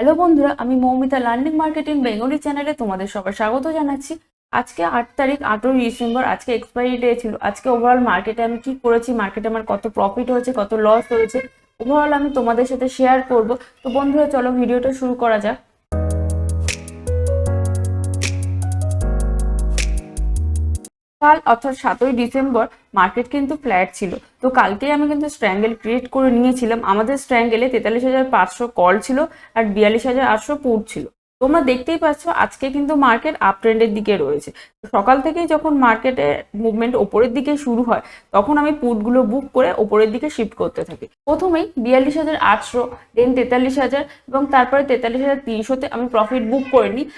Hello বন্ধুরা, আমি Moumita learning marketing Bengali চ্যানেলে তোমাদের সবাই স্বাগত জানাচ্ছি। আজকে 8 তারিখ 8ই ডিসেম্বর, আজকে এক্সপায়ারি ডে ছিল। আজকে ওভারঅল মার্কেটে আমি কি করেছি, মার্কেটে আমার কত প্রফিট হয়েছে, কত লস হয়েছে, ওভারঅল আমি তোমাদের সাথে শেয়ার করব। তো বন্ধুরা চলো ভিডিওটা শুরু করা যাক। কাল অর্থাৎ 7ই ডিসেম্বর মার্কেট কিন্তু ফ্ল্যাট ছিল। তো কালকেই আমি কিন্তু স্ট্র্যাঙ্গেল ক্রিয়েট করে নিয়েছিলাম। আমাদের স্ট্র্যাঙ্গেলে 43,500 কল ছিল আর 42,800 পুট ছিল। তোমরা দেখতেই পাচ্ছ আজকে কিন্তু মার্কেট আপ ট্রেন্ডের দিকে রয়েছে। সকাল থেকেই যখন মার্কেটে মুভমেন্ট ওপরের দিকে শুরু হয় তখন আমি পুটগুলো বুক করে ওপরের দিকে শিফট করতে থাকি। প্রথমেই 42,800, দেন 43,000 এবং তারপরে 43,300-তে আমি প্রফিট বুক করে নিই।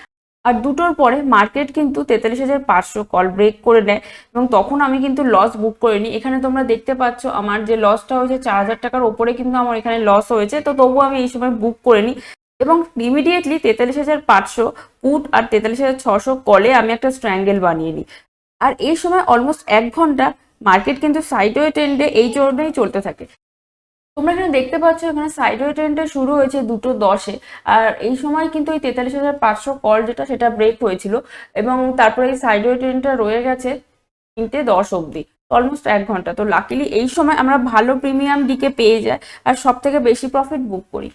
আর দুটোর পরে মার্কেট কিন্তু 43,500 কল ব্রেক করে নেয় এবং তখন আমি কিন্তু লস বুক করে নিই। এখানে তোমরা দেখতে পাচ্ছ আমার যে লসটা হয়েছে 4,000 টাকার ওপরে কিন্তু আমার এখানে লস হয়েছে। তো তবুও আমি এই সময় বুক করে নিই এবং ইমিডিয়েটলি 43,500 পুট আর 43,600 কলে আমি একটা স্ট্র্যাঙ্গেল বানিয়ে নিই। আর এই সময় অলমোস্ট 1 ঘন্টা মার্কেট কিন্তু সাইডওয়ে ট্রেন্ডে এই জন্যই চলতে থাকে। তোমরা এখানে দেখতে পাচ্ছ এখানে সাইডওয়ে ট্রেন্ডটা শুরু হয়েছে 2:10-এ। আর এই সময় কিন্তু এই 43,500 কল যেটা সেটা ব্রেক হয়েছিল এবং তারপরে এই সাইডওয়ে ট্রেন্ডটা রয়ে গেছে 3:10 অবধি, অলমোস্ট 1 ঘন্টা। তো লাকিলি এই সময় আমরা ভালো প্রিমিয়াম দিকে পেয়ে যাই আর সব থেকে বেশি প্রফিট বুক করি।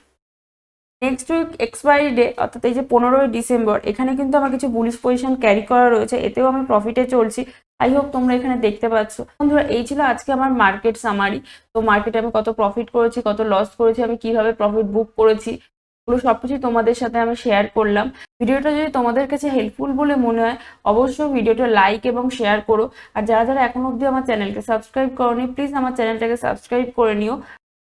নেক্সট উইক এক্সপায়ারি ডে অর্থাৎ এই যে 15ই ডিসেম্বর, এখানে কিন্তু আমার কিছু বুলিশ পজিশন ক্যারি করা রয়েছে, এতেও আমি প্রফিটে চলছি। আই হোপ তোমরা এখানে দেখতে পাচ্ছ। বন্ধুরা এই ছিল আজকে আমার মার্কেট সামারি। তো মার্কেটে আমি কত প্রফিট করেছি, কত লস করেছি, আমি কিভাবে প্রফিট বুক করেছি, এগুলো সবকিছুই তোমাদের সাথে আমি শেয়ার করলাম। ভিডিওটা যদি তোমাদের কাছে হেল্পফুল বলে মনে হয় অবশ্যই ভিডিওটা লাইক এবং শেয়ার করো। আর যারা যারা এখনো অবধি আমার চ্যানেলকে সাবস্ক্রাইব করোনি প্লিজ আমার চ্যানেলটাকে সাবস্ক্রাইব করে নিও